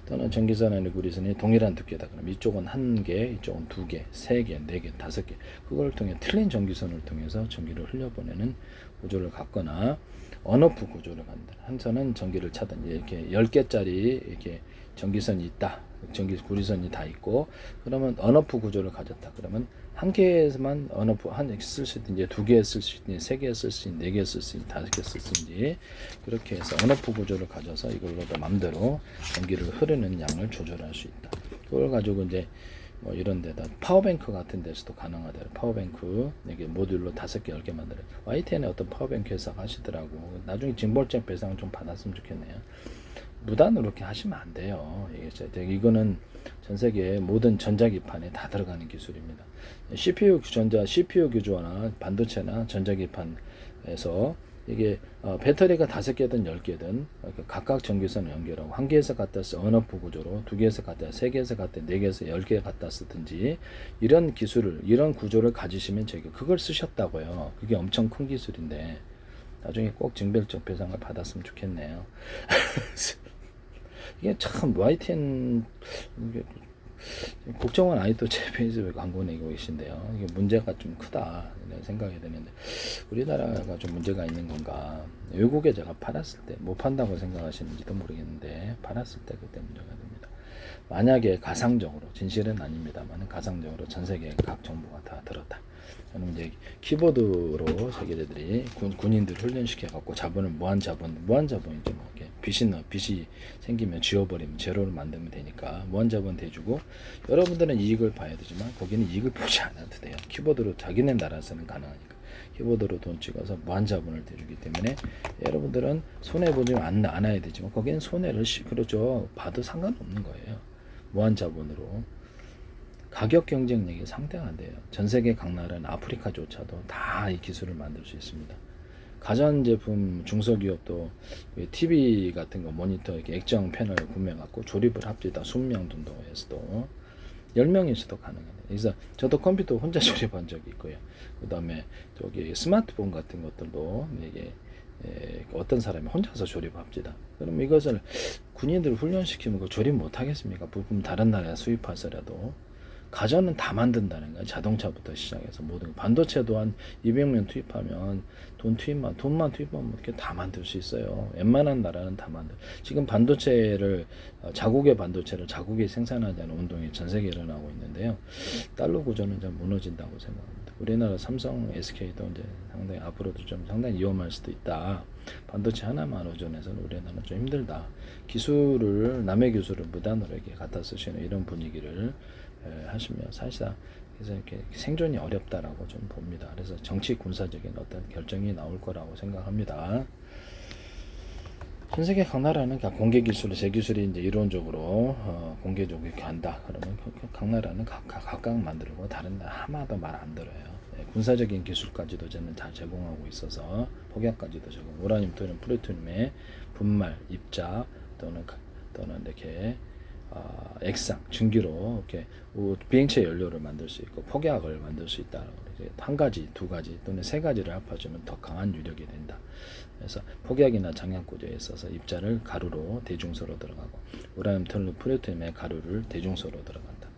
또는 전기선의 구리선이 동일한 두께다. 그럼 이쪽은 1개, 이쪽은 2개, 3개, 4개, 5개 그걸 통해 틀린 전기선을 통해서 전기를 흘려보내는 구조를 갖거나 언오프 구조를 만든다. 한 선은 전기를 차단 이렇게 10개짜리 이렇게 전기선이 있다. 전기 구리선이 다 있고 그러면 언오프 구조를 가졌다. 그러면 한 개에서만 언오프 한 개 쓸 수 있든지 2개 쓸 수 있든지 3개 쓸 수 있든지 4개 쓸 수 있든지 5개 쓸 수 있든지 그렇게 해서 언오프 구조를 가져서 이걸로도 마음대로 전기를 흐르는 양을 조절할 수 있다. 그걸 가지고 이제 이런 데다 파워뱅크 같은 데서도 가능하다. 파워뱅크 이게 모듈로 5개 10개 만들어. YTN에 어떤 파워뱅크 회사가 하시더라고. 나중에 징벌적 배상을 좀 받았으면 좋겠네요. 무단으로 이렇게 하시면 안 돼요. 이거는 전 세계 모든 전자기판에 다 들어가는 기술입니다. CPU 규조나 반도체나 전자기판에서 이게 배터리가 5개든 10개든 각각 전기선을 연결하고 1개에서 갖다 쓰 언오프 구조로 2개에서 갖다 3개에서 갖다 4개에서 10개 갖다 쓰든지 이런 기술을 이런 구조를 가지시면 그걸 쓰셨다고요. 그게 엄청 큰 기술인데 나중에 꼭 징별적 배상을 받았으면 좋겠네요. 이게 참 YTN 국정원 아직도 제 페이스북 광고 내고 계신데요. 이게 문제가 좀 크다 이런 생각이 드는데 우리나라가 좀 문제가 있는 건가? 외국에 제가 팔았을 때 못 판다고 생각하시는지도 모르겠는데 팔았을 때 그때 문제가 됩니다. 만약에 가상적으로 진실은 아닙니다만 가상적으로 전 세계 각 정보가 다 들었다. 저는 이제 키보드로 세계들이 군인들 훈련시켜 갖고 자본을 무한 자본이죠. 뭐 이렇게 빚이 생기면 지워버리면 제로를 만들면 되니까 무한 자본 대주고 여러분들은 이익을 봐야 되지만 거기는 이익을 보지 않아도 돼요. 키보드로 자기네 나라에서는 가능하니까 키보드로 돈 찍어서 무한 자본을 대주기 때문에 여러분들은 손해 보지 않아야 되지만 거기는 손해를 그렇죠. 봐도 상관없는 거예요. 무한 자본으로. 가격 경쟁력이 상당한데요. 전 세계 각 나라는 아프리카조차도 다 이 기술을 만들 수 있습니다. 가전제품 중소기업도 TV 같은 거 모니터 이렇게 액정 패널 구매 갖고 조립을 합니다. 순명 등도에서도 10명에서도 가능합니다. 그래서 저도 컴퓨터 혼자 조립한 적이 있고요. 그 다음에 저기 스마트폰 같은 것들도 이게 어떤 사람이 혼자서 조립합니다. 그럼 이것을 군인들 훈련시키면 그 조립 못 하겠습니까? 부품 다른 나라에 수입하서라도. 가전은 다 만든다는 거예요. 자동차부터 시작해서 모든 반도체도 한 200명 투입하면 돈만 투입하면 이렇게 다 만들 수 있어요. 웬만한 나라는 다 만들. 지금 반도체를 자국의 반도체를 자국이 생산하자는 운동이 전 세계에 일어나고 있는데요. 달러 구조는 좀 무너진다고 생각합니다. 우리나라 삼성, SK도 이제 상당히 앞으로도 좀 상당히 위험할 수도 있다. 반도체 하나만 의존해서는 우리나라는 좀 힘들다. 남의 기술을 무단으로 이렇게 갖다 쓰시는 이런 분위기를 하시면 사실상 그래서 이렇게 생존이 어렵다라고 좀 봅니다. 그래서 정치 군사적인 어떤 결정이 나올 거라고 생각합니다. 전 세계 각 나라는 공개 기술을 제 기술이 이제 이론적으로 공개적으로 이렇게 한다. 그러면 각 나라는 각각 만들고 다른 나라 하나도 말 안 들어요. 군사적인 기술까지도 저는 다 제공하고 있어서 폭약까지도 제공. 우라늄, 토륨, 플루토늄의 분말, 입자 또는 이렇게 액상, 증기로 이렇게 비행체 연료를 만들 수 있고 폭약을 만들 수 있다. 한 가지, 두 가지 또는 세 가지를 합해주면 더 강한 유력이 된다. 그래서 폭약이나 장약 구조에 있어서 입자를 가루로 대중소로 들어가고 우라늄, 톨륨, 플루토늄의 가루를 대중소로 들어간다.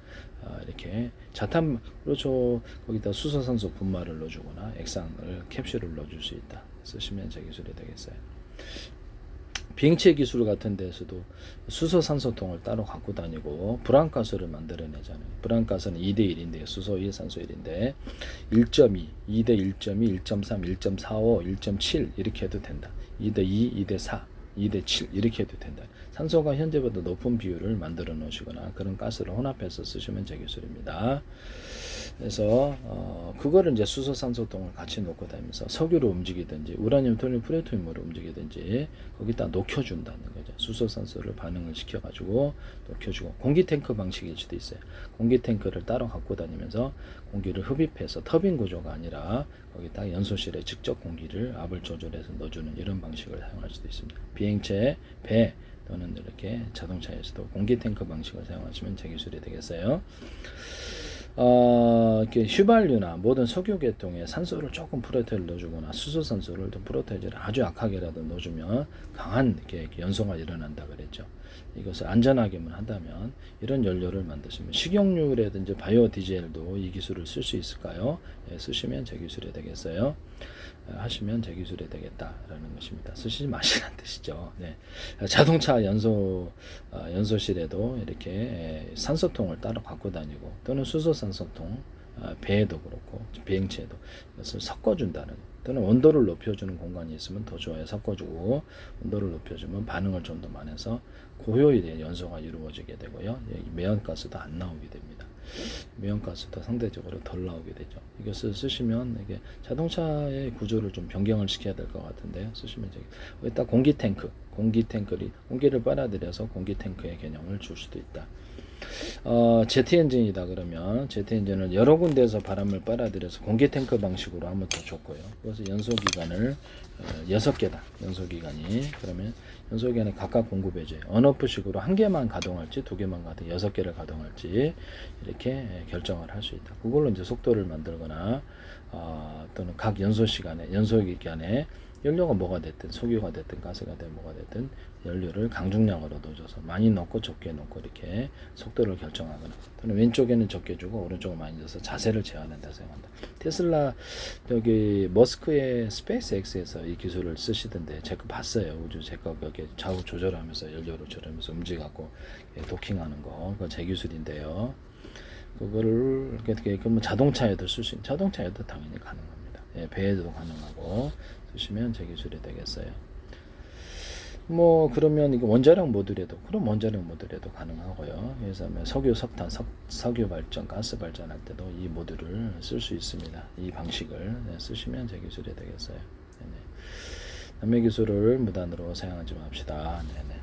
이렇게 자탄 그렇죠. 거기다 수소산소 분말을 넣어주거나 액상을 캡슐을 넣어줄 수 있다. 쓰시면 제 기술이 되겠어요. 비행체 기술 같은 데서도 수소산소통을 따로 갖고 다니고 불안가스를 만들어내잖아요. 불안가스는 2대1인데 수소 2, 산소 1인데 1.2, 2대 1.2, 1.3, 1.45, 1.7 이렇게 해도 된다. 2대2, 2대4, 2대7 이렇게 해도 된다. 산소가 현재보다 높은 비율을 만들어 놓으시거나 그런 가스를 혼합해서 쓰시면 제 기술입니다. 그래서 그거를 이제 수소산소통을 같이 놓고 다니면서 석유로 움직이든지 우라늄, 톨륨, 플루토늄으로 움직이든지 거기다 녹여준다는 거죠. 수소산소를 반응을 시켜가지고 녹여주고 공기 탱크 방식일 수도 있어요. 공기 탱크를 따로 갖고 다니면서 공기를 흡입해서 터빈 구조가 아니라 거기다 연소실에 직접 공기를 압을 조절해서 넣어주는 이런 방식을 사용할 수도 있습니다. 비행체, 배 또는 이렇게 자동차에서도 공기 탱크 방식을 사용하시면 제 기술이 되겠어요. 이렇게 휘발유나 모든 석유 계통에 산소를 조금 프로테이를 넣어주거나 수소산소를 좀 프로테이를 아주 약하게라도 넣어주면 강한 이렇게 연소가 일어난다 그랬죠. 이것을 안전하게만 한다면 이런 연료를 만드시면 식용유라든지 바이오 디젤도 이 기술을 쓸 수 있을까요? 예, 쓰시면 제 기술이 되겠어요. 하시면 제 기술이 되겠다라는 것입니다. 쓰시지 마시라는 뜻이죠. 네. 자동차 연소실에도 이렇게 산소통을 따로 갖고 다니고 또는 수소산소통 배에도 그렇고 비행체에도 이것을 섞어준다는 또는 온도를 높여주는 공간이 있으면 더 좋아요. 섞어주고 온도를 높여주면 반응을 좀 더 많이 해서 고효율의 연소가 이루어지게 되고요. 매연가스도 안 나오게 됩니다. 매연가스도 상대적으로 덜 나오게 되죠. 이것을 쓰시면 이게 자동차의 구조를 좀 변경을 시켜야 될 것 같은데요. 쓰시면 여기다 공기를 빨아들여서 공기 탱크의 개념을 줄 수도 있다. 제트 엔진이다 그러면 제트 엔진은 여러 군데에서 바람을 빨아들여서 공기 탱크 방식으로 하면 더 좋고요. 그래서 연소 기간을 6개다. 연소 기간이 그러면 연소 기간에 각각 공급해줘요. 언오프식으로 한 개만 가동할지 두 개만 가동, 6개를 가동할지 이렇게 결정을 할 수 있다. 그걸로 이제 속도를 만들거나 또는 각 연소 기간에 연료가 뭐가 됐든 석유가 됐든 가스가 됐든 뭐가 됐든 연료를 강중량으로 넣어줘서 많이 넣고 적게 넣고 이렇게 속도를 결정하거나 또는 왼쪽에는 적게 주고 오른쪽은 많이 줘서 자세를 제어한다 생각한다. 테슬라 여기 머스크의 스페이스X에서 이 기술을 쓰시던데 제가 봤어요. 우주 제거 여기 좌우 조절하면서 연료를 조절하면서 움직이고 도킹하는 거 그거 제 기술인데요. 그거를 이렇게 그러면 자동차에도 쓸 수 있는 자동차에도 당연히 가능합니다. 예, 배에도 가능하고 쓰시면 제 기술이 되겠어요. 뭐 그러면 이거 원자력 모듈에도 그럼 원자력 모듈에도 가능하고요. 그래서 뭐 석유, 석탄, 석유 발전, 가스 발전할 때도 이 모듈을 쓸 수 있습니다. 이 방식을 쓰시면 제 기술이 되겠어요. 네네. 남의 기술을 무단으로 사용하지 맙시다. 네네.